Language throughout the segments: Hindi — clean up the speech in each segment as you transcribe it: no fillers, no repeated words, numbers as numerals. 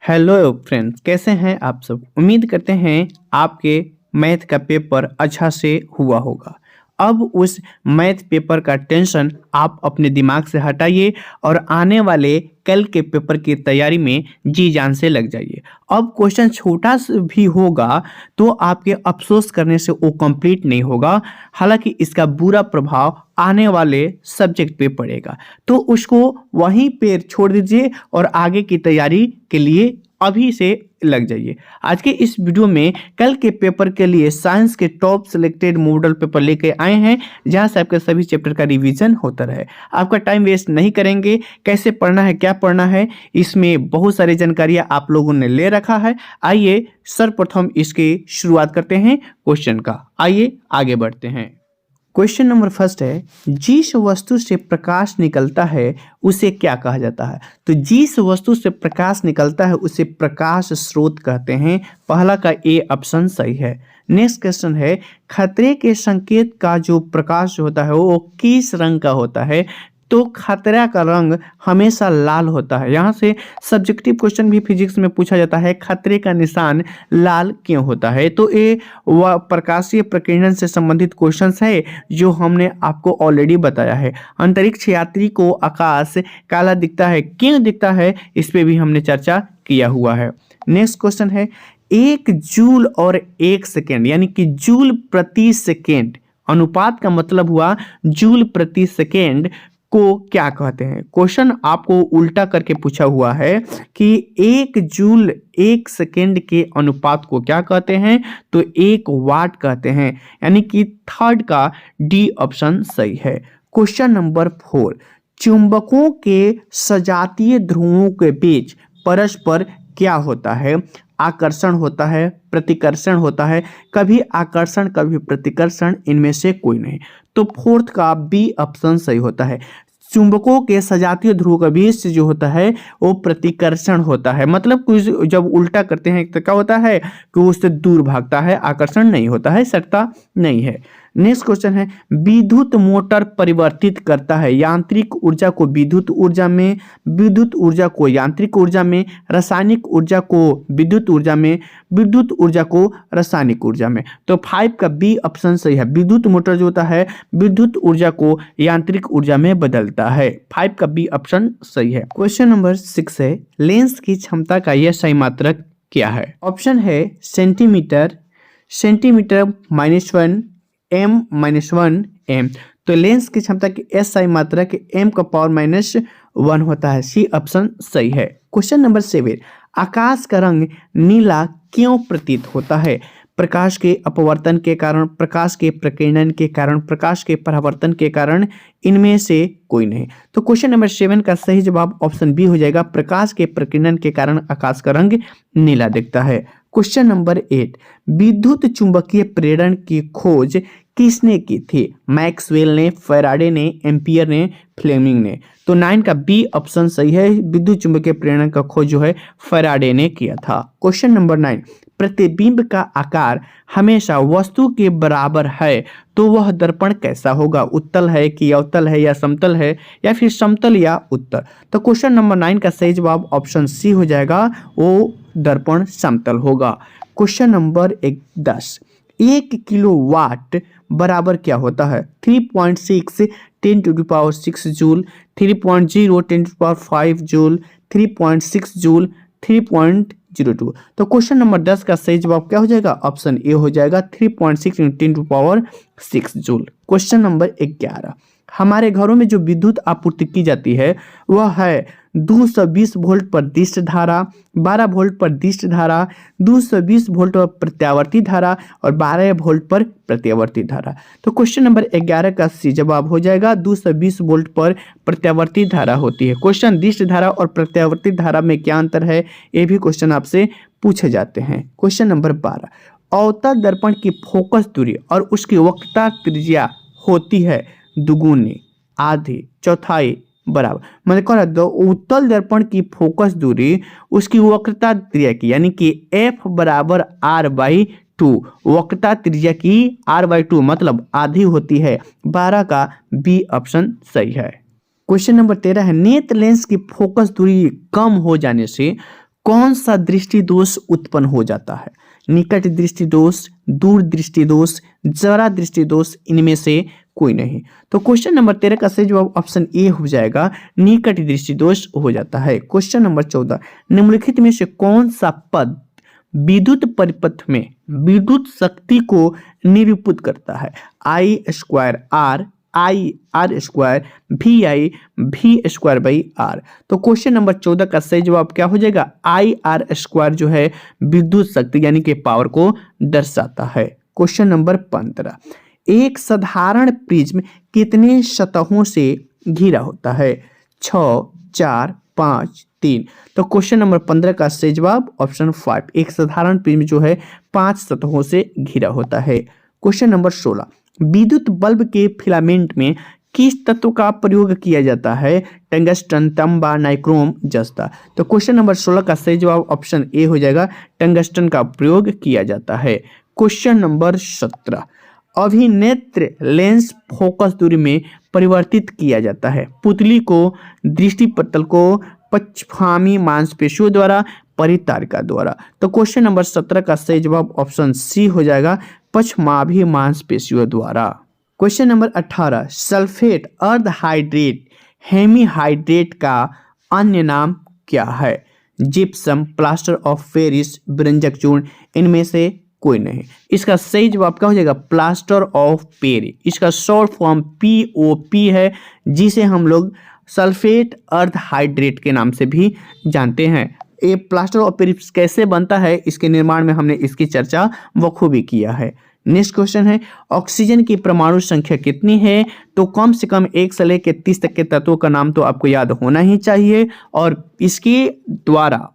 हेलो फ्रेंड्स, कैसे हैं आप सब। उम्मीद करते हैं आपके मैथ का पेपर अच्छा से हुआ होगा। अब उस मैथ पेपर का टेंशन आप अपने दिमाग से हटाइए और आने वाले कल के पेपर की तैयारी में जी जान से लग जाइए। अब क्वेश्चन छोटा सा भी होगा तो आपके अफसोस करने से वो कंप्लीट नहीं होगा। हालांकि इसका बुरा प्रभाव आने वाले सब्जेक्ट पे पड़ेगा, तो उसको वहीं पे छोड़ दीजिए और आगे की तैयारी के लिए अभी से लग जाइए। आज के इस वीडियो में कल के पेपर के लिए साइंस के टॉप सिलेक्टेड मॉडल पेपर लेके आए हैं, जहां से आपके सभी चैप्टर का रिवीजन होता रहे। आपका टाइम वेस्ट नहीं करेंगे। कैसे पढ़ना है, क्या पढ़ना है, इसमें बहुत सारी जानकारियां आप लोगों ने ले रखा है। आइए सर्वप्रथम इसकी शुरुआत करते हैं क्वेश्चन का। आइए आगे बढ़ते हैं। क्वेश्चन नंबर फर्स्ट है, जिस वस्तु से प्रकाश निकलता है उसे क्या कहा जाता है। तो जिस वस्तु से प्रकाश निकलता है उसे प्रकाश स्रोत कहते हैं। पहला का ए ऑप्शन सही है। नेक्स्ट क्वेश्चन है, खतरे के संकेत का जो प्रकाश होता है वो किस रंग का होता है। तो खतरा का रंग हमेशा लाल होता है। यहाँ से सब्जेक्टिव क्वेश्चन भी फिजिक्स में पूछा जाता है, खतरे का निशान लाल क्यों होता है। तो ये वह प्रकाशीय प्रकीर्णन से संबंधित क्वेश्चंस है जो हमने आपको ऑलरेडी बताया है। अंतरिक्ष यात्री को आकाश काला दिखता है, क्यों दिखता है, इस पे भी हमने चर्चा किया हुआ है। नेक्स्ट क्वेश्चन है, एक जूल और एक सेकेंड यानी कि जूल प्रति सेकेंड अनुपात का मतलब हुआ जूल प्रति सेकेंड को क्या कहते हैं। क्वेश्चन आपको उल्टा करके पूछा हुआ है कि एक जूल एक सेकेंड के अनुपात को क्या कहते हैं। तो एक वाट कहते हैं, यानी कि थर्ड का डी ऑप्शन सही है। क्वेश्चन नंबर 4, चुंबकों के सजातीय ध्रुवों के बीच परस्पर क्या होता है। आकर्षण होता है, प्रतिकर्षण होता है, कभी आकर्षण कभी प्रतिकर्षण, इनमें से कोई नहीं। तो फोर्थ का बी ऑप्शन सही होता है। चुंबकों के सजातीय ध्रुव के बीच जो होता है वो प्रतिकर्षण होता है। मतलब कुछ जब उल्टा करते हैं तो क्या होता है कि उससे दूर भागता है, आकर्षण नहीं होता है, सटता नहीं है। नेक्स्ट क्वेश्चन है, विद्युत मोटर परिवर्तित करता है यांत्रिक ऊर्जा को विद्युत ऊर्जा में, विद्युत ऊर्जा को यांत्रिक ऊर्जा में, रासायनिक ऊर्जा को विद्युत ऊर्जा में, विद्युत ऊर्जा को रासायनिक ऊर्जा में। तो 5 का बी ऑप्शन सही है। विद्युत मोटर जो होता है विद्युत ऊर्जा को यांत्रिक ऊर्जा में बदलता है। 5 का बी ऑप्शन सही है। क्वेश्चन नंबर 6 है, लेंस की क्षमता का यह सही मात्रक क्या है। ऑप्शन है सेंटीमीटर, सेंटीमीटर -1, m-1 m। तो लेंस की क्षमता की एस सही मात्रक m का पावर -1 होता है। सी ऑप्शन सही है। क्वेश्चन नंबर 7, आकाश का रंग नीला क्यों प्रतीत होता है। प्रकाश के अपवर्तन के कारण, प्रकाश के प्रकीर्णन के कारण, प्रकाश के परावर्तन के कारण, इनमें से कोई नहीं। तो क्वेश्चन नंबर 7 का सही जवाब ऑप्शन बी हो जाएगा। प्रकाश के प्रकीर्णन के कारण आकाश का रंग नीला दिखता है। क्वेश्चन नंबर 8, विद्युत चुंबकीय प्रेरण की खोज किसने की थी। मैक्सवेल ने, फैराडे ने, एम्पियर ने, फ्लेमिंग ने। तो 9 का बी ऑप्शन सही है। विद्युत चुंबकीय प्रेरण का खोज जो है फैराडे ने किया था। क्वेश्चन नंबर 9, प्रतिबिंब का आकार हमेशा वस्तु के बराबर है तो वह दर्पण कैसा होगा। उत्तल है कि अवतल है या समतल है या फिर समतल या उत्तल। तो क्वेश्चन नंबर 9 का सही जवाब ऑप्शन सी हो जाएगा, वो दर्पण समतल होगा। क्वेश्चन नंबर 10, 1 किलोवाट बराबर क्या होता है। 3.6 10⁶ जूल, 3.0 10⁵ जूल, 3.6 जूल, 3.02। तो क्वेश्चन नंबर 10 का सही जवाब क्या हो जाएगा, ऑप्शन ए हो जाएगा, 3.6 × 10⁶ जूल। क्वेश्चन नंबर 11, हमारे घरों में जो विद्युत आपूर्ति की जाती है वह है 220 वोल्ट पर दिष्ट धारा, 12 वोल्ट पर दिष्ट धारा, 220 वोल्ट पर प्रत्यावर्ती धारा और 12 वोल्ट पर प्रत्यावर्ती धारा। तो क्वेश्चन नंबर 11 का सी जवाब हो जाएगा, 220 वोल्ट पर प्रत्यावर्ती धारा होती है। क्वेश्चन दिष्ट धारा और प्रत्यावर्ती धारा में क्या अंतर है, ये भी क्वेश्चन आपसे पूछे जाते हैं। क्वेश्चन नंबर 12, अवतल दर्पण की फोकस दूरी और उसकी वक्रता त्रिज्या होती है दुगुनी, आधी, चौथाई, बराबर। मतलब कह रहा है उत्तल दर्पण की फोकस दूरी उसकी वक्रता त्रिज्या की, यानी कि f बराबर r/2, वक्रता त्रिज्या की r/2 मतलब आधी होती है। 12 का बी ऑप्शन सही है। क्वेश्चन नंबर 13 है, नेत्र लेंस की फोकस दूरी कम हो जाने से कौन सा दृष्टि दोष उत्पन्न हो जाता है? निकट दृष्टि दोष, दूर दृष्टि दोष, जरा दृष्टि दोष, इनमें से कोई नहीं। तो क्वेश्चन नंबर 13 का सही जवाब ऑप्शन ए हो जाएगा, निकट दृष्टि दोष हो जाता है। क्वेश्चन नंबर 14, निम्नलिखित में से कौन सा पद विद्युत परिपथ में विद्युत शक्ति को निरूपित करता है? I square R, I R square, भी आई भी स्क्वायर बाई आर। तो क्वेश्चन नंबर 14 का सही जवाब क्या हो जाएगा? आई आर स्क्वायर जो है विद्युत शक्ति यानी कि पावर को दर्शाता है। क्वेश्चन नंबर 15, एक साधारण प्रिज्म कितने सतहों से घिरा होता है? 6, 4, 5, 3। तो क्वेश्चन नंबर 15 का सही जवाब ऑप्शन 5, एक साधारण प्रिज्म जो है 5 सतहों से घिरा होता है। क्वेश्चन नंबर 16, विद्युत बल्ब के फिलामेंट में किस तत्व का प्रयोग किया जाता है? टंगस्टन, तांबा, नाइक्रोम, जस्ता। तो क्वेश्चन नंबर 16 का सही जवाब ऑप्शन ए हो जाएगा, टंगस्टन का प्रयोग किया जाता है। क्वेश्चन नंबर 17, अभिनेत्र लेंस फोकस दूरी में परिवर्तित किया जाता है। पुतली को, दृष्टिपटल को, पक्षगामी मांसपेशियों द्वारा, परितारिका द्वारा। तो क्वेश्चन नंबर 17 का सही जवाब ऑप्शन सी हो जाएगा, पक्षगामी मांसपेशियों द्वारा। क्वेश्चन नंबर 18, सल्फेट, अर्ध हाइड्रेट, हेमीहाइड्रेट का अन्य नाम क्या है? जिप्सम, प्लास्टर ऑफ पेरिस, व्यंजक चूर्ण, इनमें से कोई नहीं। इसका सही जवाब क्या हो जाएगा? Plaster of Paris. इसका शॉर्ट फॉर्म POP है, जिसे हम लोग सल्फेट अर्ध हाइड्रेट के नाम से भी जानते हैं। ये प्लास्टर ऑफ पेरिस कैसे बनता है, इसके निर्माण में हमने इसकी चर्चा बखूबी किया है। नेक्स्ट क्वेश्चन है, ऑक्सीजन की परमाणु संख्या कितनी है? तो कम से कम 1 से लेकर 30 तक के तत्वों का नाम तो आपको याद होना ही चाहिए। और इसके द्वारा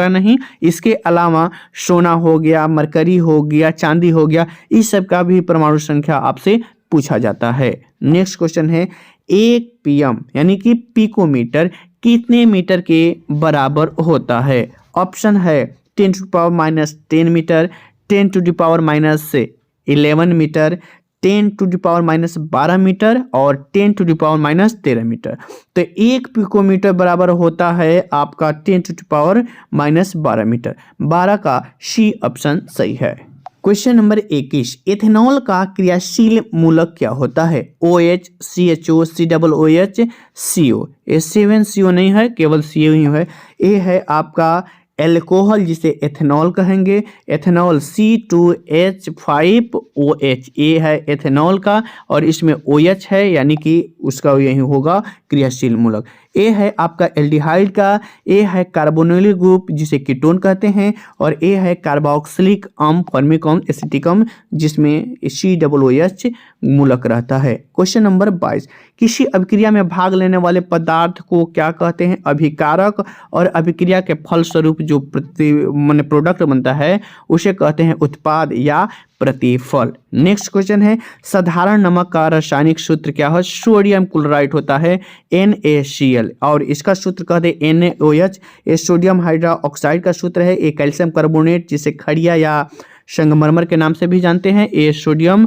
नहीं, इसके अलावा सोना हो गया, मरकरी हो गया, चांदी हो गया, इस सब का भी परमाणु संख्या आपसे पूछा जाता है। नेक्स्ट क्वेश्चन है, 1 PM यानी कि पिकोमीटर कितने मीटर के बराबर होता है? ऑप्शन है 10⁻10 मीटर, 10⁻11 मीटर, 10⁻12 मीटर और 10⁻13 मीटर। तो 1 पिकोमीटर बराबर होता है आपका 10⁻12 मीटर। 12 का सी ऑप्शन सही है। क्वेश्चन नंबर 21, एथेनॉल का क्रियाशील मूलक क्या होता है? OH, CHO, COOH, CO। ये 7CO नहीं है, केवल CO ही है। ये है आपका एल्कोहल, जिसे एथेनॉल कहेंगे। एथेनॉल C2H5OH, ये है एथेनॉल का, और इसमें OH है, यानी कि उसका यही होगा क्रियाशील मूलक। ए है आपका एल्डिहाइड का, ए है कार्बोनिल ग्रुप जिसे कीटोन कहते हैं, और ए है कार्बोक्सिलिक अम्ल फॉर्मिक एसिटिकम जिसमें COOH मूलक रहता है। क्वेश्चन नंबर 22, किसी अभिक्रिया में भाग लेने वाले पदार्थ को क्या कहते हैं? अभिकारक। और अभिक्रिया के फलस्वरूप जो प्रोडक्ट बनता है उसे कहते हैं उत्पाद या प्रतिफल। नेक्स्ट क्वेश्चन है, साधारण नमक का रासायनिक सूत्र क्या है? सोडियम क्लोराइड होता है NaCl, और इसका सूत्र कहते हैं NaOH। ये सोडियम हाइड्रोक्साइड का सूत्र है। ये कैल्शियम कार्बोनेट जिसे खड़िया या संगमरमर के नाम से भी जानते हैं, ये सोडियम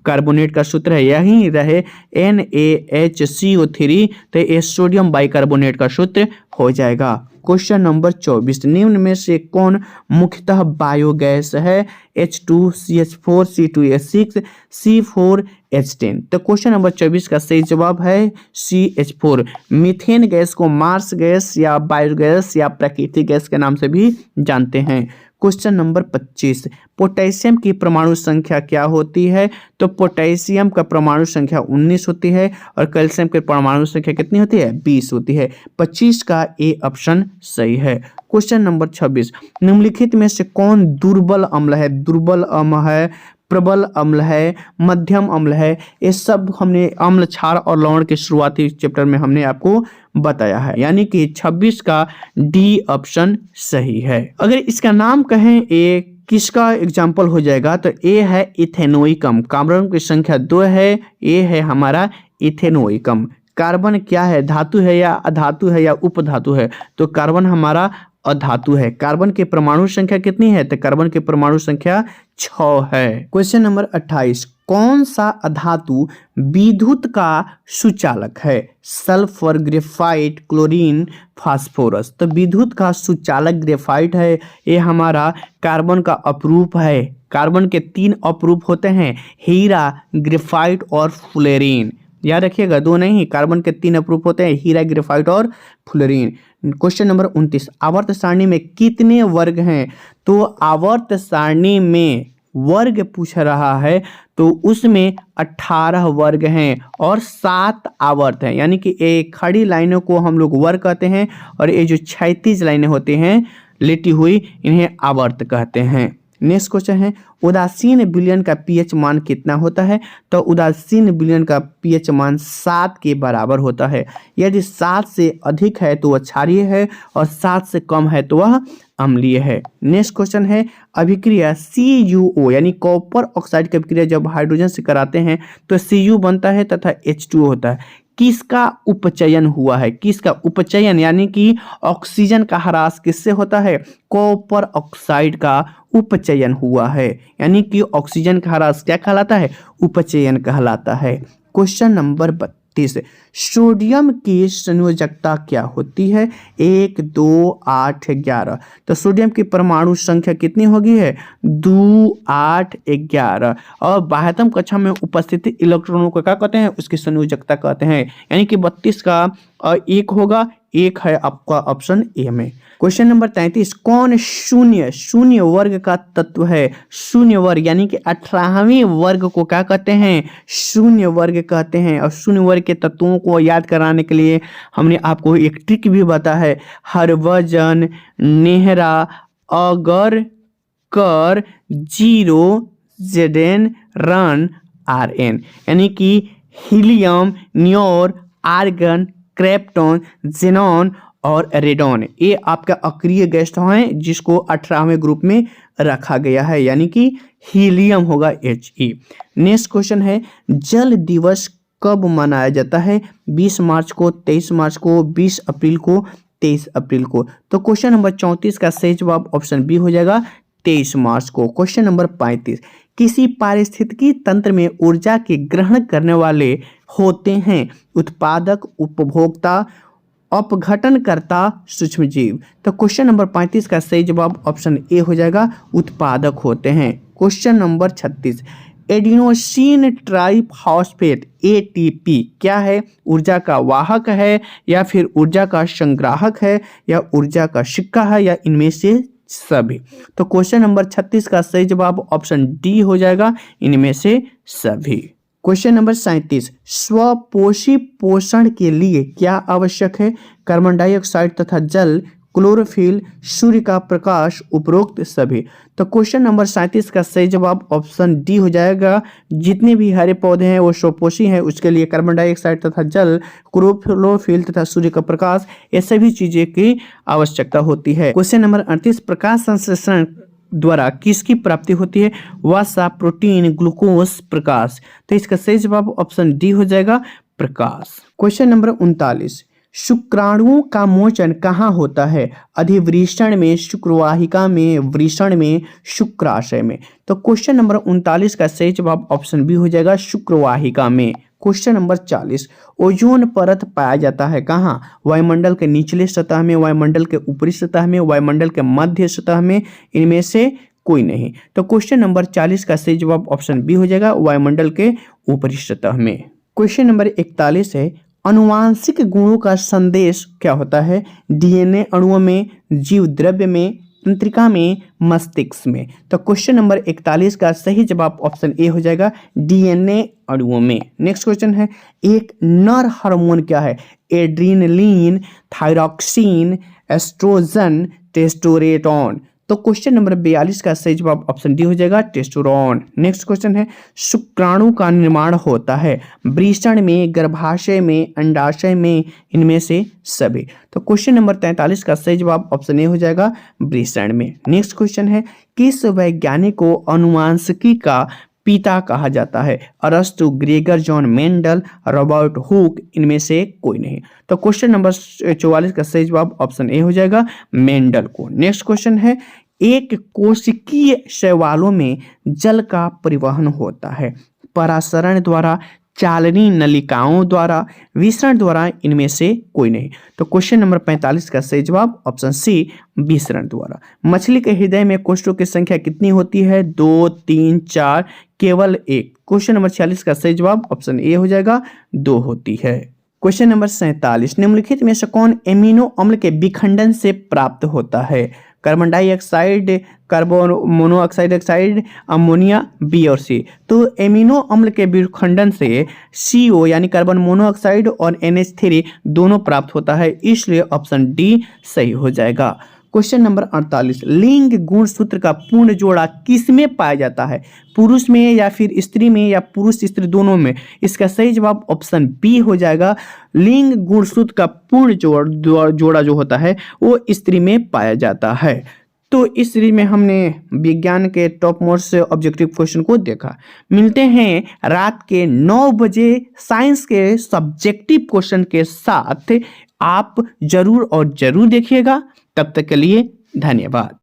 कार्बोनेट का सूत्र है। यही रहे NaHCO3, तो ये सोडियम बाइकार्बोनेट का सूत्र हो जाएगा। क्वेश्चन नंबर 24, निम्न में से कौन मुख्यतः बायोगैस है? H2CH4, C2H6, C4H10। तो क्वेश्चन नंबर 24 का सही जवाब है CH4। मीथेन गैस को मार्स गैस या बायोगैस या प्राकृतिक गैस के नाम से भी जानते हैं। क्वेश्चन नंबर 25, पोटेशियम की परमाणु संख्या क्या होती है? तो पोटेशियम का परमाणु संख्या 19 होती है, और कैल्शियम की परमाणु संख्या कितनी होती है? 20 होती है। 25 का ए ऑप्शन सही है। क्वेश्चन नंबर 26, निम्नलिखित में से कौन दुर्बल अम्ल है? दुर्बल अम्ल है, प्रबल अम्ल है, मध्यम अम्ल है। ये सब हमने अम्ल, क्षार और लवण के शुरुआती चैप्टर में हमने आपको बताया है, यानी कि 26 का डी ऑप्शन सही है। अगर इसका नाम कहें ए किसका एग्जाम्पल हो जाएगा, तो ए है इथेनोइकम। कार्बन की संख्या 2 है, ए है हमारा इथेनोइकम। कार्बन क्या है? धातु है या अधातु है या उपधातु है? तो कार्बन हमारा अधातु है। कार्बन के परमाणु संख्या कितनी है? तो कार्बन के परमाणु संख्या 6 है। क्वेश्चन नंबर 28, कौन सा अधातु विद्युत का सुचालक है? Sulphur, graphite, chlorine, phosphorus. तो विद्युत का सुचालक ग्रेफाइट है। ये हमारा कार्बन का अपरूप है। कार्बन के 3 अपरूप होते हैं, हीरा, ग्रेफाइट और फ्लोरीन। याद रखिएगा, 2 नहीं, कार्बन के 3 अपरूप होते हैं, हीरा, ग्रेफाइट और फ्लोरीन। क्वेश्चन नंबर 29, आवर्त सारणी में कितने वर्ग हैं? तो आवर्त सारणी में वर्ग पूछ रहा है तो उसमें 18 वर्ग हैं और 7 आवर्त हैं, यानी कि एक खड़ी लाइनों को हम लोग वर्ग कहते हैं और ये जो क्षैतिज लाइनें होती हैं लेटी हुई, इन्हें आवर्त कहते हैं। नेक्स्ट क्वेश्चन है, उदासीन विलयन का पीएच मान कितना होता है? तो उदासीन विलयन का पीएच मान 7 के बराबर होता है। यदि 7 से अधिक है तो वह क्षारीय है और 7 से कम है तो वह अम्लीय है। नेक्स्ट क्वेश्चन है, अभिक्रिया CuO यानी कॉपर ऑक्साइड की अभिक्रिया जब हाइड्रोजन से कराते हैं तो Cu बनता है तथा H2O होता है। किसका उपचयन हुआ है? किसका उपचयन यानी कि ऑक्सीजन का ह्रास किससे होता है? कॉपर ऑक्साइड का उपचयन हुआ है, यानी कि ऑक्सीजन का ह्रास क्या कहलाता है? उपचयन कहलाता है। क्वेश्चन नंबर 32, सोडियम की संयोजकता क्या होती है? 1, 2, 8, 11। तो सोडियम की परमाणु संख्या कितनी होगी है? 2, 8, 11। और बाह्यतम कक्षा में उपस्थित इलेक्ट्रॉनों को क्या कहते हैं? उसकी संयोजकता कहते हैं, यानी कि 32 का 1 होगा, 1 है आपका ऑप्शन ए में। क्वेश्चन नंबर 33, कौन शून्य वर्ग का तत्व है? शून्य वर्ग यानी कि 18वें वर्ग को क्या कहते हैं? शून्य वर्ग कहते हैं। और शून्य वर्ग के तत्वों को याद कराने के लिए हमने आपको एक ट्रिक भी बताया है, हरवजन, नेहरा, अगर, कर, 0, Zn, रन, Rn, यानी कि हीलियम, नियोर, आर्गन, क्रेप्टॉन, जेनॉन और रेडॉन, ये आपका अक्रिय गैस हैं जिसको 18वें ग्रुप में रखा गया है, यानी कि हीलियम होगा He। नेक्स्ट क्वेश्चन है, जल दिवस कब मनाया जाता है? 20 मार्च को, 23 मार्च को, 20 अप्रैल को, 23 अप्रैल को। तो क्वेश्चन नंबर 34 का सही जवाब ऑप्शन बी हो जाएगा, 23 मार्च को। क्वेश्चन नंबर 35, किसी पारिस्थितिकी तंत्र में ऊर्जा के ग्रहण करने वाले होते हैं उत्पादक, उपभोक्ता, अपघटनकर्ता, सूक्ष्मजीव। तो क्वेश्चन नंबर 35 का सही जवाब ऑप्शन ए हो जाएगा, उत्पादक होते हैं। Question number 36, adenosine triphosphate ATP क्या है? ऊर्जा का वाहक है या फिर ऊर्जा का संग्राहक है या ऊर्जा का सिक्का है या इनमें से सभी? तो क्वेश्चन नंबर 36 का सही जवाब ऑप्शन डी हो जाएगा, इनमें से सभी। क्वेश्चन नंबर 37, स्वपोषी पोषण के लिए क्या आवश्यक है? कार्बन डाइऑक्साइड तथा जल, क्लोरोफिल, सूर्य का प्रकाश, उपरोक्त सभी। तो क्वेश्चन नंबर 37 का सही जवाब ऑप्शन डी हो जाएगा, जितने भी हरे पौधे हैं वो स्वपोषी हैं, उसके लिए कार्बन डाइऑक्साइड तथा जल, क्लोरोफिल तथा सूर्य का प्रकाश, ये सभी चीजें की आवश्यकता होती है। क्वेश्चन नंबर 38, प्रकाश संश्लेषण द्वारा किसकी प्राप्ति होती है? वसा, प्रोटीन, ग्लूकोज, प्रकाश। तो इसका सही जवाब ऑप्शन डी हो जाएगा, प्रकाश। क्वेश्चन नंबर 39, शुक्राणुओं का मोचन कहाँ होता है? अधिवृषण में, शुक्रवाहिका में, वृषण में, शुक्राशय में। तो क्वेश्चन नंबर 39 का सही जवाब ऑप्शन बी हो जाएगा, शुक्रवाहिका में। क्वेश्चन नंबर 40, ओजोन परत पाया जाता है कहाँ? वायुमंडल के निचले सतह में, वायुमंडल के ऊपरी सतह में, वायुमंडल के मध्य सतह में, इनमें से कोई नहीं। तो क्वेश्चन नंबर 40 का सही जवाब ऑप्शन बी हो जाएगा, वायुमंडल के ऊपरी सतह में। क्वेश्चन नंबर 41 है, अनुवांशिक गुणों का संदेश क्या होता है? DNA अणुओं में, जीव द्रव्य में, तंत्रिका में, मस्तिष्क में। तो क्वेश्चन नंबर 41 का सही जवाब ऑप्शन ए हो जाएगा, DNA अणुओं में। नेक्स्ट क्वेश्चन है, एक नर हार्मोन क्या है? Adrenaline, thyroxine, oestrogen, testosterone. तो क्वेश्चन नंबर 42 का सही जवाब ऑप्शन डी हो जाएगा, टेस्टोस्टेरोन। नेक्स्ट क्वेश्चन है, शुक्राणु का निर्माण होता है वृषण में, गर्भाशय में, अंडाशय में, इनमें से सभी। तो क्वेश्चन नंबर 43 का सही जवाब ऑप्शन ए हो जाएगा, वृषण में। नेक्स्ट क्वेश्चन है, किस वैज्ञानिक को अनुवांशिकी का पिता कहा जाता है? अरस्तु, Gregor, John Mendel, Robert Hooke, इनमें से कोई नहीं। तो क्वेश्चन नंबर 44 का सही जवाब ऑप्शन ए हो जाएगा, मेंडल को। नेक्स्ट क्वेश्चन है, एक कोशिकीय शैवालों में जल का परिवहन होता है? परासरण द्वारा, चालनी नलिकाओं द्वारा, विसरण द्वारा, इनमें से कोई नहीं। तो क्वेश्चन नंबर 45 का सही जवाब ऑप्शन सी, विसरण द्वारा। मछली के हृदय में कोष्ठों की संख्या कितनी होती है? 2, 3, 4, केवल 1। क्वेश्चन नंबर 46 का सही जवाब ऑप्शन ए हो जाएगा, 2 होती है। क्वेश्चन नंबर 47, निम्नलिखित में से कौन एमिनो अम्ल के विखंडन से प्राप्त होता है? Carbon dioxide, carbon monoxide, oxide, ammonia, B और सी। तो एमिनो अम्ल के विखंडन से CO यानी कार्बन मोनोऑक्साइड और NH3 दोनों प्राप्त होता है, इसलिए ऑप्शन डी सही हो जाएगा। क्वेश्चन नंबर 48, लिंग गुण सूत्र का पूर्ण जोड़ा किस में पाया जाता है? पुरुष में या फिर स्त्री में या पुरुष स्त्री दोनों में? इसका सही जवाब ऑप्शन बी हो जाएगा। लिंग गुण सूत्र का पूर्ण जोड़ा जो होता है वो स्त्री में पाया जाता है। तो इस सीरीज में हमने विज्ञान के टॉप मोस्ट ऑब्जेक्टिव क्वेश्चन को देखा। मिलते हैं रात के 9 बजे साइंस के सब्जेक्टिव क्वेश्चन के साथ। आप जरूर और जरूर देखिएगा। तब तक के लिए धन्यवाद।